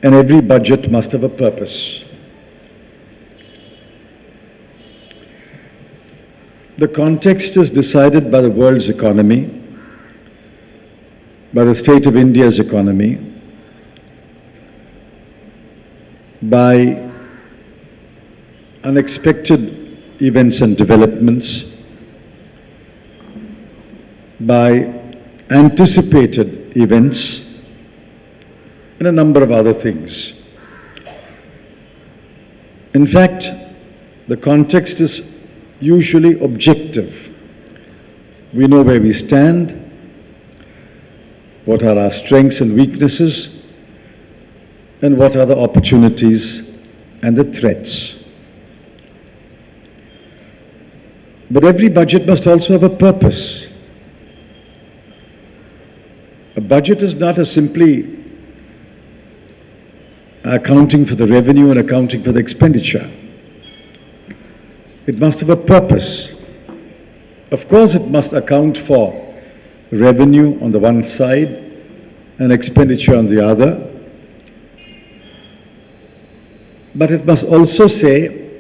and every budget must have a purpose. The context is decided by the world's economy, by the state of India's economy, by unexpected events and developments, by anticipated events, and a number of other things. In fact, the context is usually objective. We know where we stand, what are our strengths and weaknesses, and what are the opportunities and the threats. But every budget must also have a purpose. A budget is not simply accounting for the revenue and accounting for the expenditure. It must have a purpose. Of course, it must account for revenue on the one side and expenditure on the other. But it must also say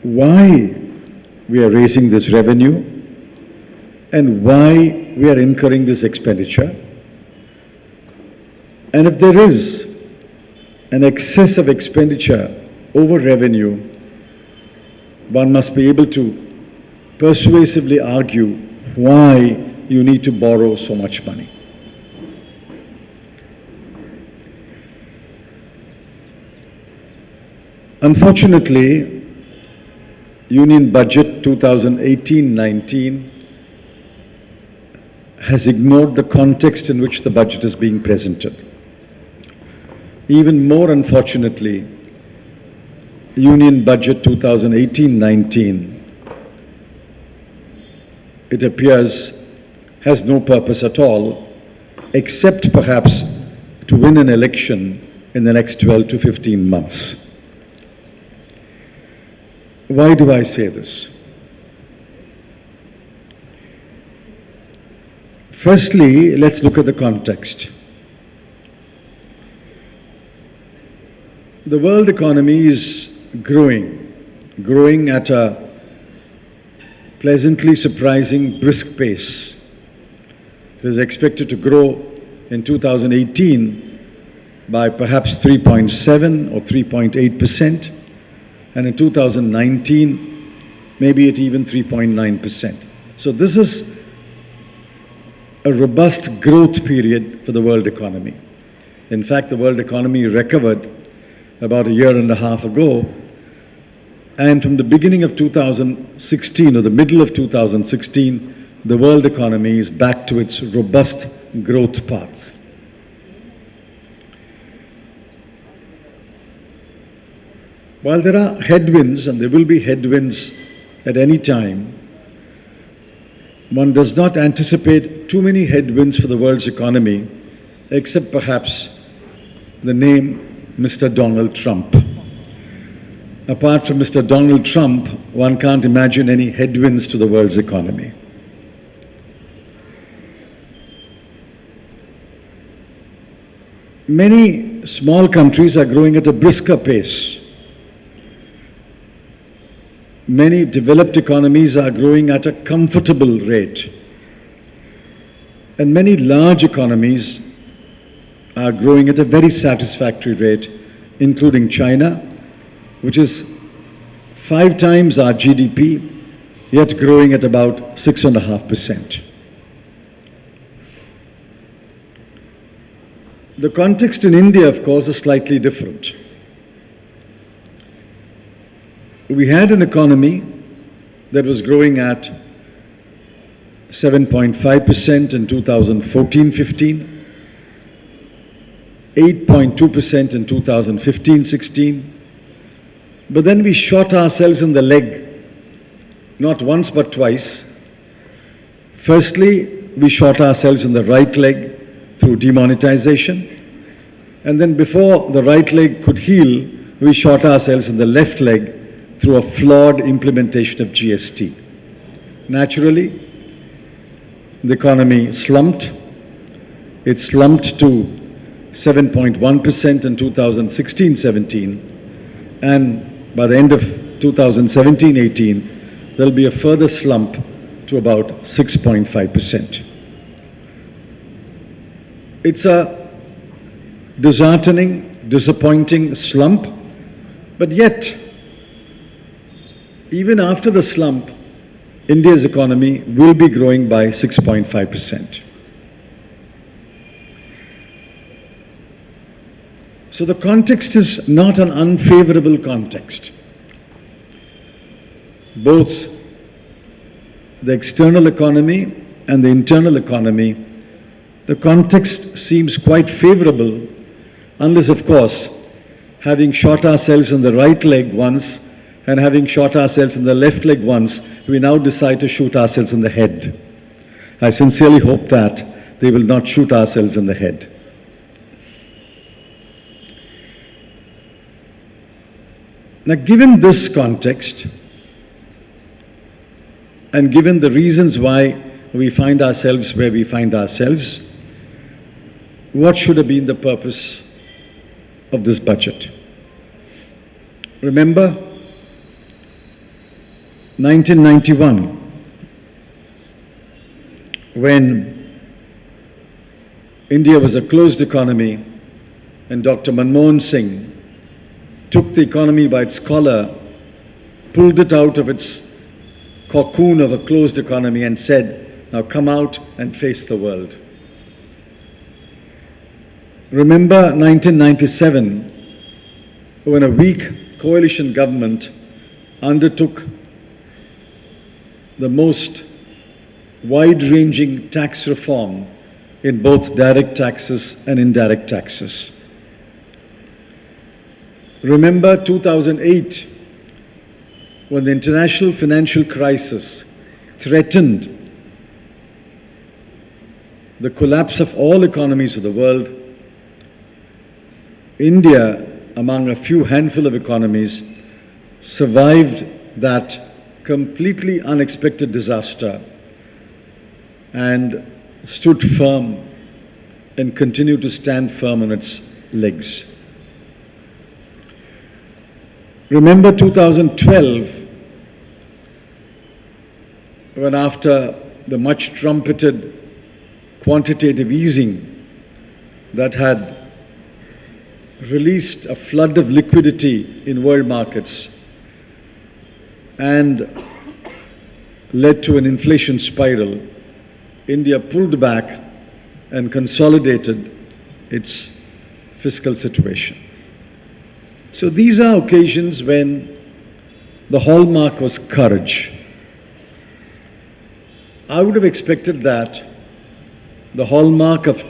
why we are raising this revenue and why we are incurring this expenditure. And if there is an excess of expenditure over revenue, one must be able to persuasively argue why you need to borrow so much money. Unfortunately, Union Budget 2018-19 has ignored the context in which the budget is being presented. Even more unfortunately, Union Budget 2018-19, it appears, has no purpose at all, except perhaps to win an election in the next 12 to 15 months. Why do I say this? Firstly, let's look at the context. The world economy is growing at a pleasantly surprising brisk pace. It is expected to grow in 2018 by perhaps 3.7 or 3.8%, and in 2019, maybe at even 3.9%. So this is a robust growth period for the world economy. In fact, the world economy recovered about a year and a half ago, and from the beginning of 2016 or the middle of 2016, the world economy is back to its robust growth path. While there are headwinds, and there will be headwinds at any time, one does not anticipate too many headwinds for the world's economy, except perhaps the name Mr. Donald Trump. Apart from Mr. Donald Trump, one can't imagine any headwinds to the world's economy. Many small countries are growing at a brisker pace. Many developed economies are growing at a comfortable rate. And many large economies are growing at a very satisfactory rate, including China, which is 5 times our GDP, yet growing at about 6.5%. The context in India, of course, is slightly different. We had an economy that was growing at 7.5% in 2014-15, 8.2% in 2015-16, but then we shot ourselves in the leg, not once but twice. Firstly, we shot ourselves in the right leg through demonetization, and then before the right leg could heal, we shot ourselves in the left leg through a flawed implementation of GST. Naturally, the economy slumped. It slumped to 7.1% in 2016-17, and by the end of 2017-18, there'll be a further slump to about 6.5%. It's a disheartening, disappointing slump, but yet, even after the slump, India's economy will be growing by 6.5%. So the context is not an unfavorable context. Both the external economy and the internal economy, the context seems quite favorable, unless, of course, having shot ourselves in the right leg once and having shot ourselves in the left leg once, we now decide to shoot ourselves in the head. I sincerely hope that they will not shoot ourselves in the head. Now, given this context, and given the reasons why we find ourselves where we find ourselves, what should have been the purpose of this budget? Remember, 1991, when India was a closed economy and Dr. Manmohan Singh took the economy by its collar, pulled it out of its cocoon of a closed economy and said, now come out and face the world. Remember 1997, when a weak coalition government undertook the most wide-ranging tax reform in both direct taxes and indirect taxes. Remember 2008, when the international financial crisis threatened the collapse of all economies of the world. India, among a few handful of economies, survived that completely unexpected disaster and stood firm and continued to stand firm on its legs. Remember 2012, when after the much trumpeted quantitative easing that had released a flood of liquidity in world markets and led to an inflation spiral, India pulled back and consolidated its fiscal situation. So these are occasions when the hallmark was courage. I would have expected that the hallmark of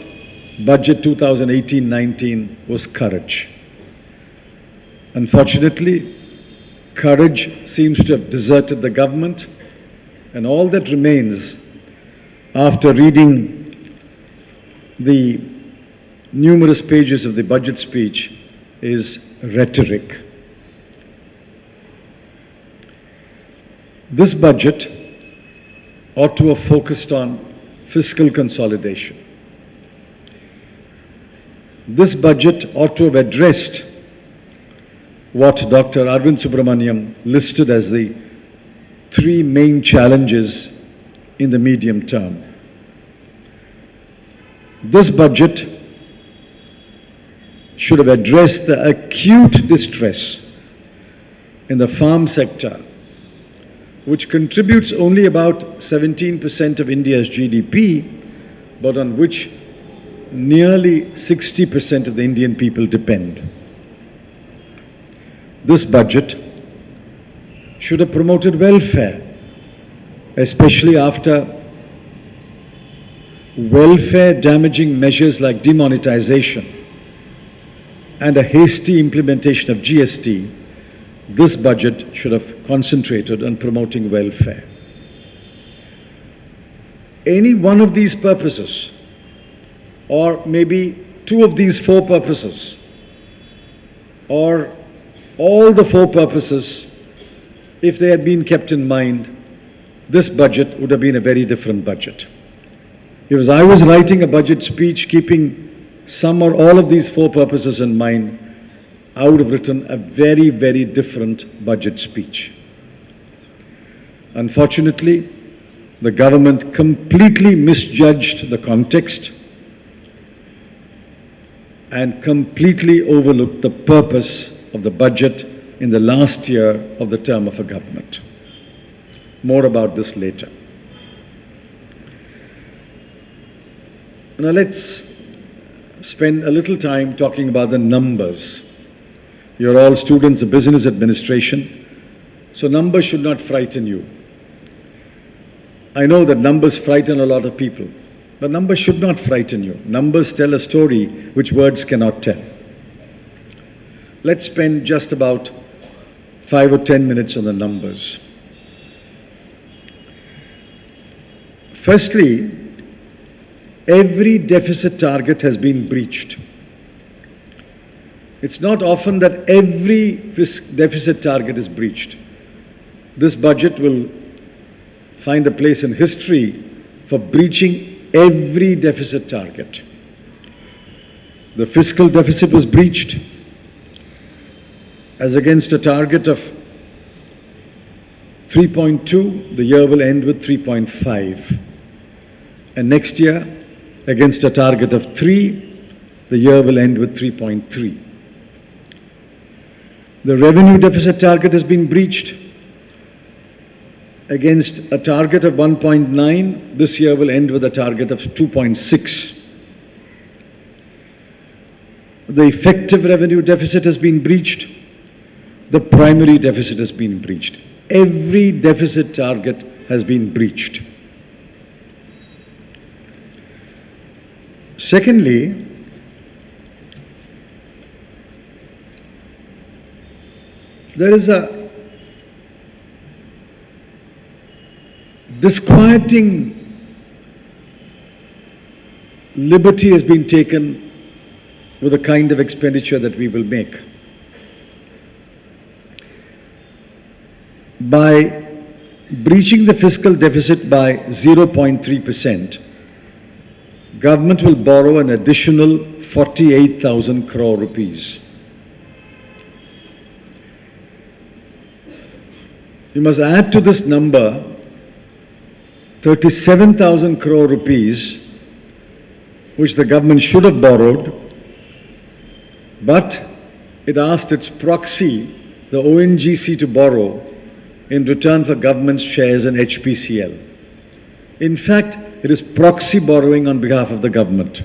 Budget 2018-19 was courage. Unfortunately, courage seems to have deserted the government, and all that remains after reading the numerous pages of the budget speech is rhetoric. This budget ought to have focused on fiscal consolidation. This budget ought to have addressed what Dr. Arvind Subramaniam listed as the three main challenges in the medium term. This budget should have addressed the acute distress in the farm sector, which contributes only about 17% of India's GDP, but on which nearly 60% of the Indian people depend. This budget should have promoted welfare, especially after welfare-damaging measures like demonetization and a hasty implementation of GST. This budget should have concentrated on promoting welfare. Any one of these purposes, or maybe two of these four purposes, or all the four purposes, if they had been kept in mind, this budget would have been a very different budget. If I was writing a budget speech keeping some or all of these four purposes in mind, I would have written a very, very different budget speech. Unfortunately, the government completely misjudged the context and completely overlooked the purpose of the budget in the last year of the term of a government. More about this later. Now let's spend a little time talking about the numbers. You're all students of business administration, so numbers should not frighten you. I know that numbers frighten a lot of people, but numbers should not frighten you. Numbers tell a story which words cannot tell. Let's spend just about 5 or 10 minutes on the numbers. Firstly, every deficit target has been breached. It's not often that every deficit target is breached. This budget will find a place in history for breaching every deficit target. The fiscal deficit was breached. As against a target of 3.2, the year will end with 3.5. And next year, against a target of 3, the year will end with 3.3. The revenue deficit target has been breached. Against a target of 1.9, this year will end with a target of 2.6. The effective revenue deficit has been breached. The primary deficit has been breached. Every deficit target has been breached. Secondly, there is a disquieting liberty has been taken with the kind of expenditure that we will make. By breaching the fiscal deficit by 0.3%, government will borrow an additional 48,000 crore rupees. You must add to this number 37,000 crore rupees, which the government should have borrowed, but it asked its proxy, the ONGC, to borrow in return for government's shares in HPCL. In fact, it is proxy borrowing on behalf of the government.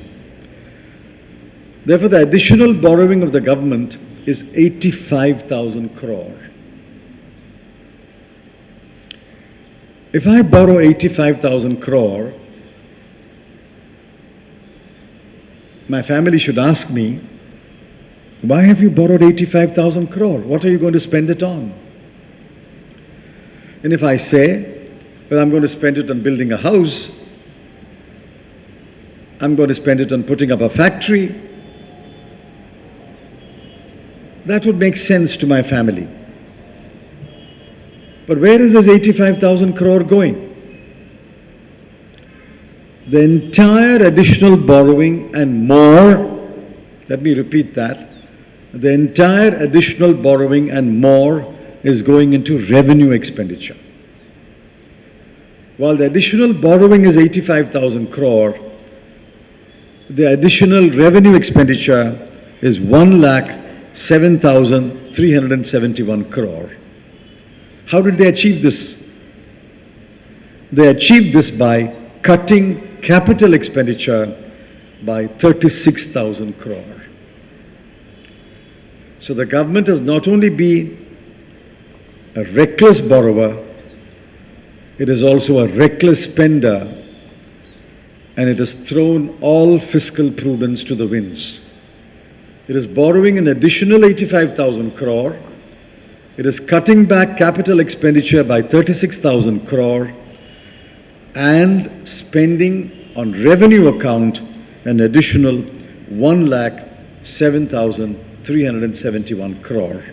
Therefore, the additional borrowing of the government is 85,000 crore. If I borrow 85,000 crore, my family should ask me, why have you borrowed 85,000 crore? What are you going to spend it on? And if I say, well, I'm going to spend it on building a house, I'm going to spend it on putting up a factory, that would make sense to my family. But where is this 85,000 crore going? The entire additional borrowing and more, let me repeat that, the entire additional borrowing and more is going into revenue expenditure. While the additional borrowing is 85,000 crore, the additional revenue expenditure is 1,07,371 crore. How did they achieve this? They achieved this by cutting capital expenditure by 36,000 crore. So the government has not only been a reckless borrower, it is also a reckless spender, and it has thrown all fiscal prudence to the winds. It is borrowing an additional 85,000 crore. It is cutting back capital expenditure by 36,000 crore and spending on revenue account an additional 1,07,371 crore.